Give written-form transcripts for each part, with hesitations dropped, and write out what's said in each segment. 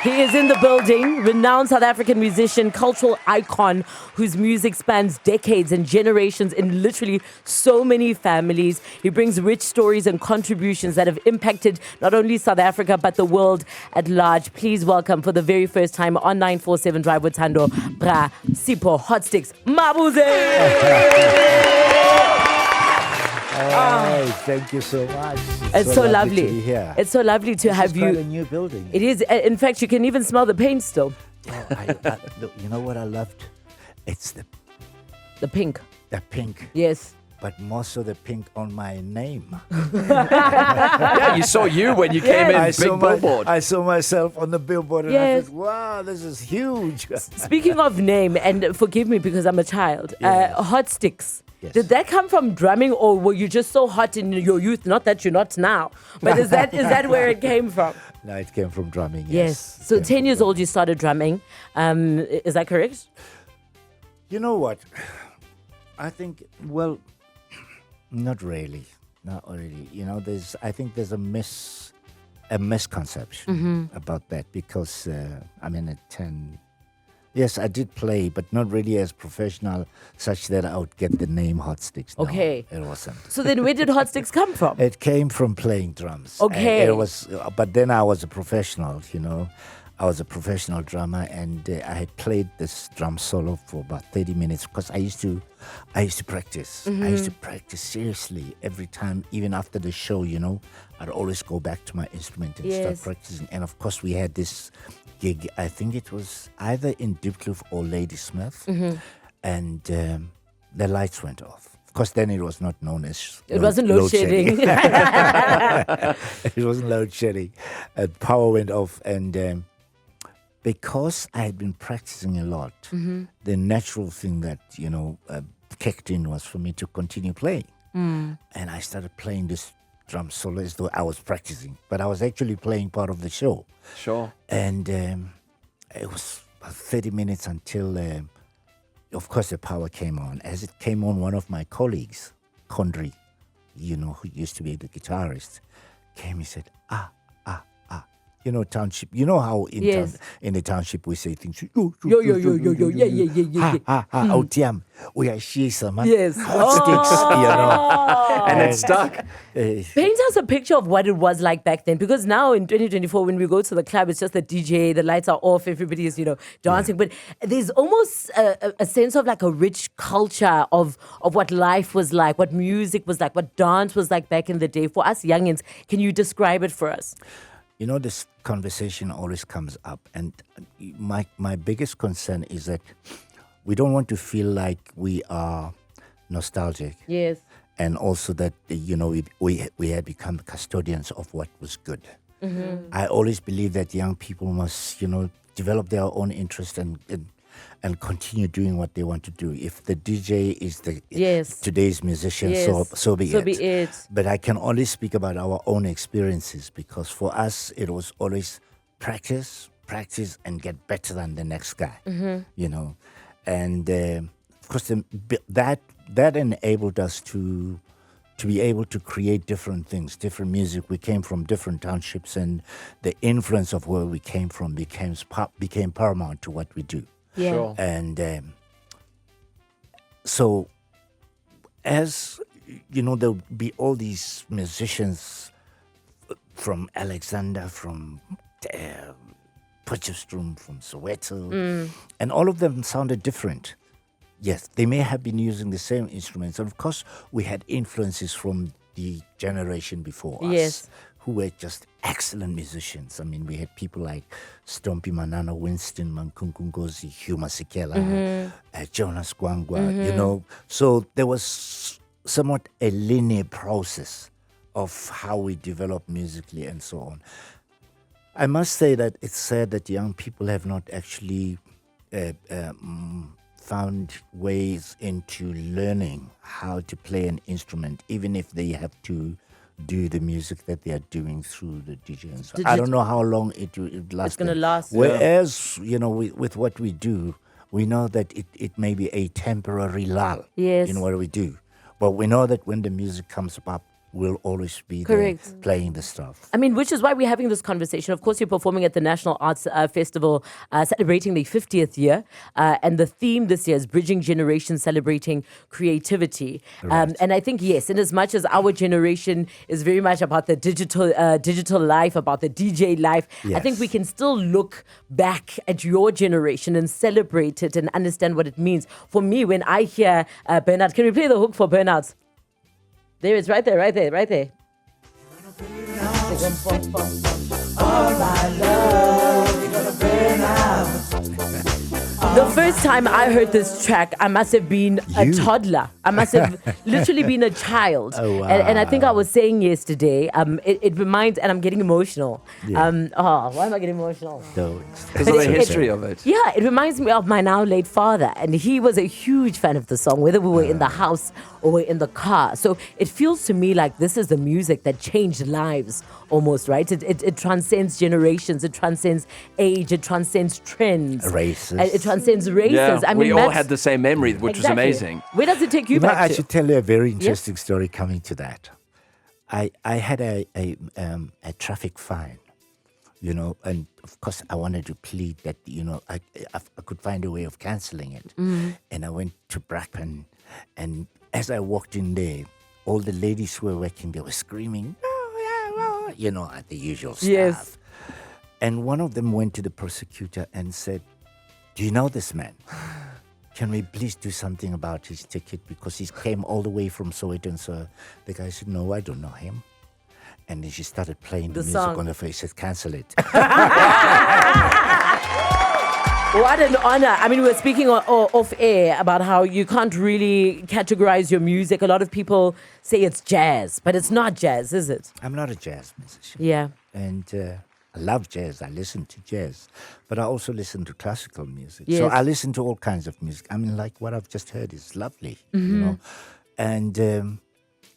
He is in the building, renowned South African musician, cultural icon, whose music spans decades and generations in literally so many families. He brings rich stories and contributions that have impacted not only South Africa, but the world at large. Please welcome for the very first time on 947 Drive with Thando, Bra, Sipho Hotstix Mabuse. Thank you so much. It's so lovely. To be here. It's so lovely to have It's quite you. a new building. It is. In fact, you can even smell the paint still. Look, you know what I loved? It's the The pink, yes. but more so the pink on my name. Yeah, you saw you when you came in, big billboard. I saw myself on the billboard and I Yes. thought, wow, this is huge. Speaking of name, and forgive me because I'm a child, Yes. Hotstix. Yes. Did that come from drumming, or were you just so hot in your youth? Not that you're not now, but is that where it came from? No, it came from drumming. Yes. It So came 10 from years drumming. old, you started drumming. Is that correct? You know what? I think, well, not really. Not really. You know, I think there's a misconception about that because, I mean, at 10, yes, I did play, but not really as professional, such that I would get the name Hotstix. No, Okay. it wasn't. So then where did Hotstix come from? It came from playing drums. Okay. It was, but then I was a professional, you know. I was a professional drummer, and I had played this drum solo for about 30 minutes because I used to practice. I used to practice seriously every time, even after the show, you know. I'd always go back to my instrument and start Yes. practicing. And of course, we had this gig, I think it was either in Diepkloof or Ladysmith, and the lights went off. Of course, then it was not known as It wasn't load shedding. It wasn't load shedding. Power went off, and because I had been practicing a lot, the natural thing that kicked in was for me to continue playing, and I started playing this drum solo as though I was practicing, but I was actually playing part of the show. Sure. And it was about 30 minutes until, of course, the power came on. As it came on, one of my colleagues, Condry, who used to be the guitarist, came and said, township. You know how Yes. in the township we say things. Yo, yeah. Otiam, we are shisa, man. Yes. Hotstix, And it stuck. Paint us a picture of what it was like back then, because now in 2024, when we go to the club, it's just the DJ, the lights are off, everybody is, dancing. But there's almost a sense of like a rich culture of what life was like, what music was like, what dance was like back in the day. For us youngins, can you describe it for us? This conversation always comes up, and my biggest concern is that we don't want to feel like we are nostalgic. Yes. And also that, we had become custodians of what was good. I always believe that young people must, develop their own interest and continue doing what they want to do. If the DJ is today's musician, so be it. But I can only speak about our own experiences, because for us, it was always practice, and get better than the next guy, And of course, that enabled us to be able to create different things, different music. We came from different townships, and the influence of where we came from became paramount to what we do. Yeah. Sure. And so, as there'll be all these musicians from Alexander, from Potchefstroom, from Soweto, and all of them sounded different. Yes, they may have been using the same instruments. And of course, we had influences from the generation before us. Yes. Who were just excellent musicians. I mean, we had people like Stompy Manana, Winston Mankunkungozi, Hugh Masekela, Jonas Gwangwa, So there was somewhat a linear process of how we develop musically and so on. I must say that it's sad that young people have not actually found ways into learning how to play an instrument, even if they have to do the music that they are doing through the DJ. And so I don't know how long it lasts. It's going to last. Whereas, with what we do, we know that it may be a temporary lull Yes. in what we do. But we know that when the music comes up, will always be Correct. there playing the stuff. I mean, which is why we're having this conversation. Of course, you're performing at the National Arts Festival, celebrating the 50th year. And the theme this year is Bridging Generations, Celebrating Creativity. Right. And I think, yes, in as much as our generation is very much about the digital life, about the DJ life, I think Yes. we can still look back at your generation and celebrate it and understand what it means. For me, when I hear Burnout, can we play the hook for Burnout? There it's right there, right there, right there. The first time I heard this track, I must have been a toddler. I must have literally been a child. Oh, wow. And I think I was saying yesterday, it reminds, and I'm getting emotional. Yeah. Why am I getting emotional? So Because of the history of it. Yeah, it reminds me of my now late father, and he was a huge fan of the song, whether we were in the house or we're in the car. So it feels to me like this is the music that changed lives almost, right? It transcends generations, it transcends age, it transcends trends. Races. It transcends races. Yeah, I mean, we all Max- had the same memory, which was Exactly. amazing. Where does it take you, You know, back I to? should tell you a very interesting story coming to that. I had a traffic fine, you know, and of course I wanted to plead that, you know, I could find a way of cancelling it. And I went to Bracken, and as I walked in there, all the ladies who were working there were screaming, you know, at the usual stuff. Yes. And one of them went to the prosecutor and said, "Do you know this man? Can we please do something about his ticket, because he came all the way from Soweto?" And so the guy said, "No, I don't know him." And then she started playing the music song. on the face. Said, "Cancel it." What an honor. I mean, we were speaking off air about how you can't really categorize your music. A lot of people say it's jazz, but it's not jazz, is it? I'm not a jazz musician. Yeah. And I love jazz. I listen to jazz. But I also listen to classical music. So Yes. I listen to all kinds of music. I mean, like what I've just heard is lovely, you know. And,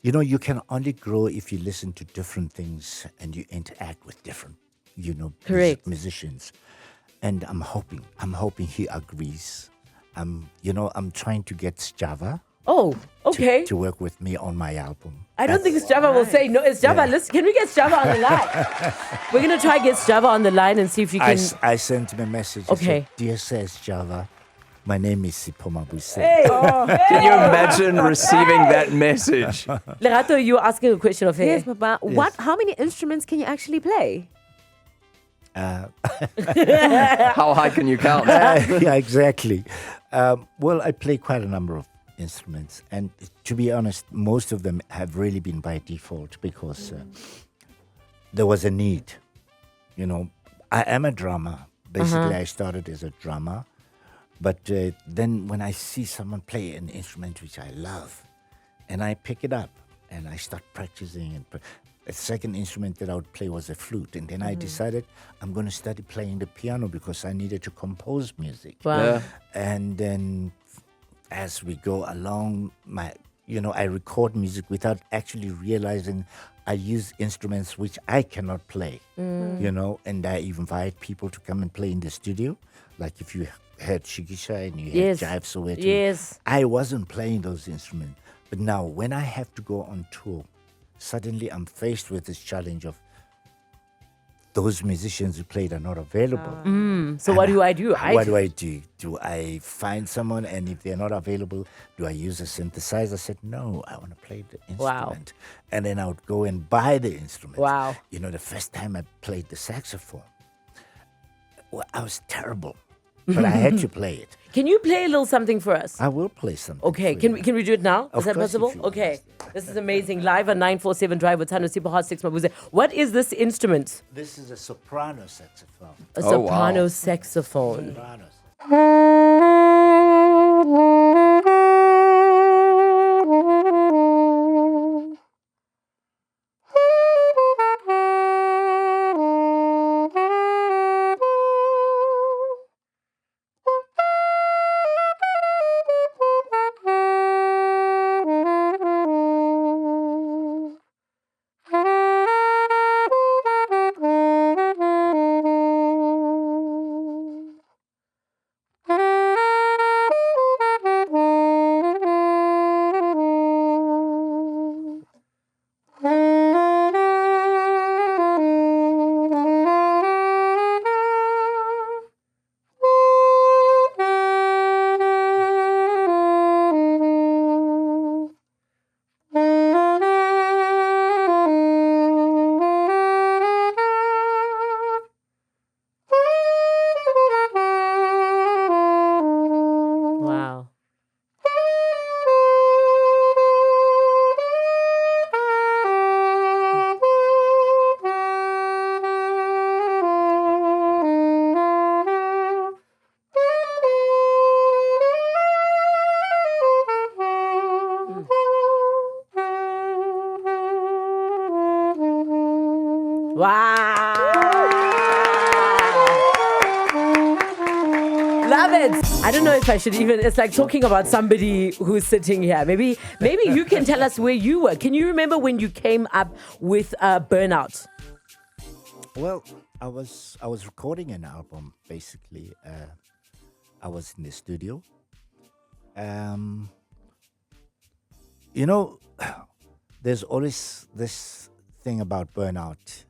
you know, you can only grow if you listen to different things and you interact with different, you know, Correct. musicians. And I'm hoping he agrees. You know, I'm trying to get Sjava Oh, okay. to work with me on my album. I don't think Sjava will say no. It's Sjava. Yeah. Listen, can we get Sjava on the line? We're going to try get Sjava on the line and see if you can. I sent him a message. I Okay. said, "Dear says Sjava, my name is Sipho Mabuse." Can you imagine receiving that message? Lerato, you were asking a question of her. Yes, Papa. How many instruments can you actually play? How high can you count? Yeah, exactly. Well, I play quite a number of instruments, and to be honest, most of them have really been by default because there was a need. You know, I am a drummer. Basically, I started as a drummer, but then when I see someone play an instrument which I love, and I pick it up and I start practicing. And a second instrument that I would play was a flute, and then I decided I'm going to study playing the piano because I needed to compose music. Wow. Yeah. And then as we go along, I record music without actually realizing I use instruments which I cannot play, you know, and I invite people to come and play in the studio. Like if you had Shikisha and you Yes. had Jive Soweto. Yes. I wasn't playing those instruments. But now when I have to go on tour, suddenly I'm faced with this challenge of those musicians who played are not available. So what do I do? What do I do? Do I find someone, and if they're not available, do I use a synthesizer? I said, no, I want to play the instrument. And then I would go and buy the instrument. Wow. You know, the first time I played the saxophone, well, I was terrible, but I had to play it. Can you play a little something for us? I will play something. Okay, for can you. we do it now? Is Of that course, if possible? you want. Okay, this is amazing. Live on 947 Drive with Thando Thabethe Mabuse. What is this instrument? This is a soprano saxophone. A Oh, wow. soprano saxophone. Sopranos. Wow. Love it. I don't know if I should even, it's like talking about somebody who's sitting here. Maybe you can tell us where you were. Can you remember when you came up with Burnout? Well, I was recording an album, basically. I was in the studio. You know, there's always this thing about Burnout.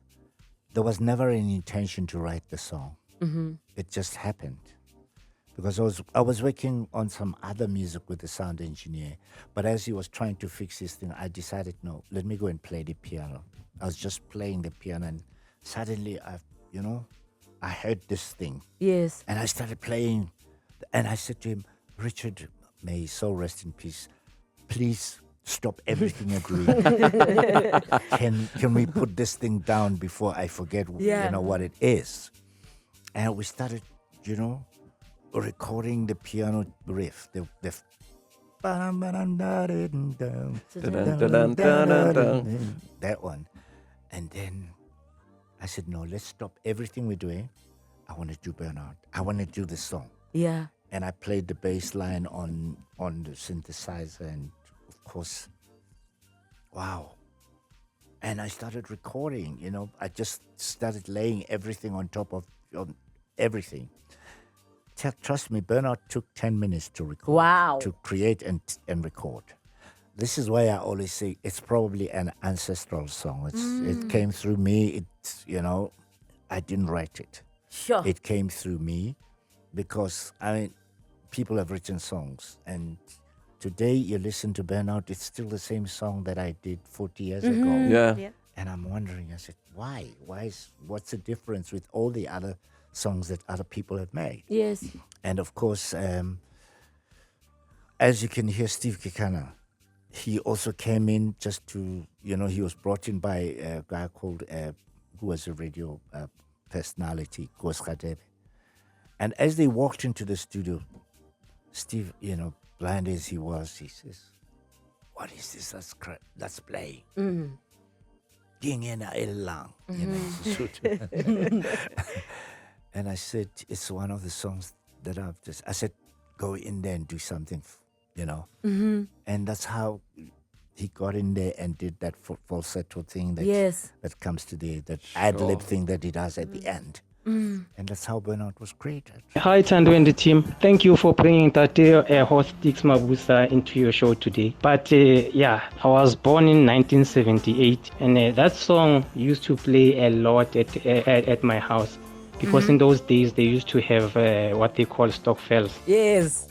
There was never any intention to write the song. Mm-hmm. It just happened. Because I was working on some other music with the sound engineer. But as he was trying to fix his thing, I decided, no, let me go and play the piano. I was just playing the piano, and suddenly, I heard this thing. Yes. And I started playing. And I said to him, Richard, may his soul rest in peace, please stop everything you're doing. Can we put this thing down before I forget what it is? And we started, recording the piano riff, that one. And then I said, no, let's stop everything we're doing. I want to do Burnout. I want to do this song. Yeah. And I played the bass line on the synthesizer, and of course, wow. And I started recording, I just started laying everything on top of everything. Trust me, Burnout took 10 minutes to record. Wow. To create and record. This is why I always say it's probably an ancestral song. It came through me. I didn't write it. Sure. It came through me because, people have written songs. And today you listen to Burnout, it's still the same song that I did 40 years ago. Yeah. And I'm wondering, I said, why? What's the difference with all the other songs that other people have made? Yes. And of course, as you can hear, Steve Kekana, he also came in just to, he was brought in by a guy called, who was a radio personality, Thando. And as they walked into the studio, Steve, blind as he was, he says, what is this that's playing? Gingena elang. And I said, it's one of the songs that I said, go in there and do something, And that's how he got in there and did that falsetto thing that comes to that ad-lib thing that he does at the end. And that's how Burnout was created. Hi, Thando and the team. Thank you for bringing Sipho Hotstix Mabuse into your show today. But I was born in 1978, and that song used to play a lot at my house. Because in those days, they used to have what they call stockfells. Yes.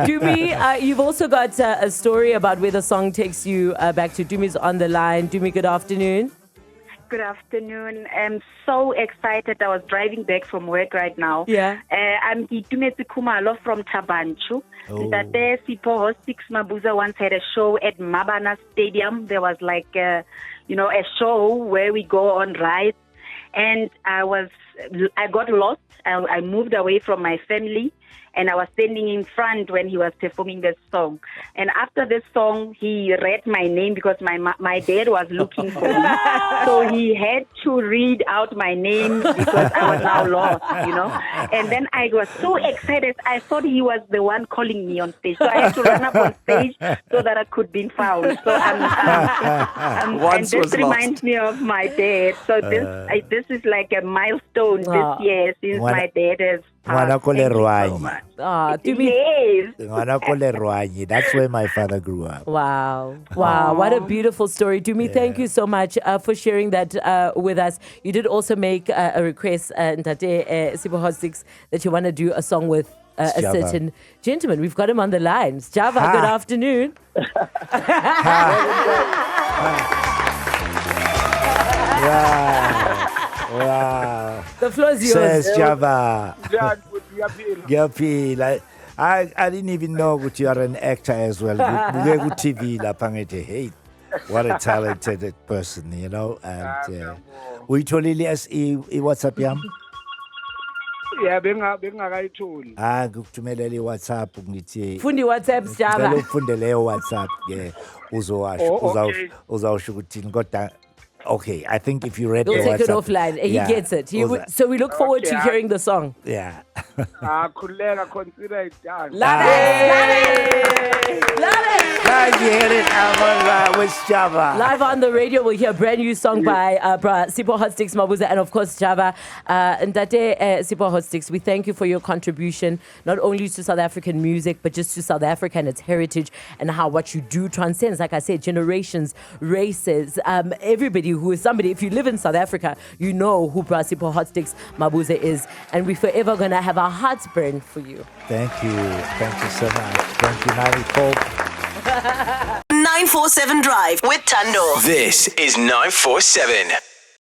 Dumi, you've also got a story about where the song takes you back to. Dumi's on the line. Dumi, good afternoon. Good afternoon. I'm so excited. I was driving back from work right now. Yeah. I'm Itumetse Kumalo from Tabanchu. That there, Sipho Hotstix Mabuse once had a show at Mabana Stadium. There was like, a show where we go on rides. And I got lost. I moved away from my family, and I was standing in front when he was performing this song. And after this song, he read my name because my dad was looking for me. So he had to read out my name because I was now lost, And then I was so excited. I thought he was the one calling me on stage. So I had to run up on stage so that I could be found. So and this reminds me of my dad. So this is like a milestone this year since my dad has passed. Yes. That's where my father grew up. Wow. What a beautiful story. Dumi, thank you so much for sharing that with us. You did also make a request, Ntate Sipho Hotstix, that you want to do a song with a certain gentleman. We've got him on the line. Sjava, good afternoon. Wow. The floor is yours. Says Sjava. I didn't even know that you are an actor as well. TV, hey, what a talented person, And we told Elias, WhatsApp yam. Yeah, bengakayitholi. Ngikuthumele WhatsApp ngithi. Fundi WhatsApp Sjava. Ufundele WhatsApp ke uzowasho ukuthi kodwa Okay, I think if you read We'll the take it WhatsApp- offline. He Yeah. gets it. Was that- So we look forward to Okay, hearing the song. Yeah. Khuleka, consider it done. Love it! Love it! Guys, you hear it with Sjava. Live on the radio, we'll hear a brand new song by Sipho Hotstix Mabuse and, of course, Sjava. And that day, Sipho Hotstix, we thank you for your contribution, not only to South African music, but just to South Africa and its heritage and how what you do transcends, like I said, generations, races, everybody who is somebody. If you live in South Africa, you know who Sipho Hotstix Mabuse is. And we're forever going to have our hearts burn for you. Thank you. Thank you so much. Thank you, 94. 947 Drive with Thando. This is 947.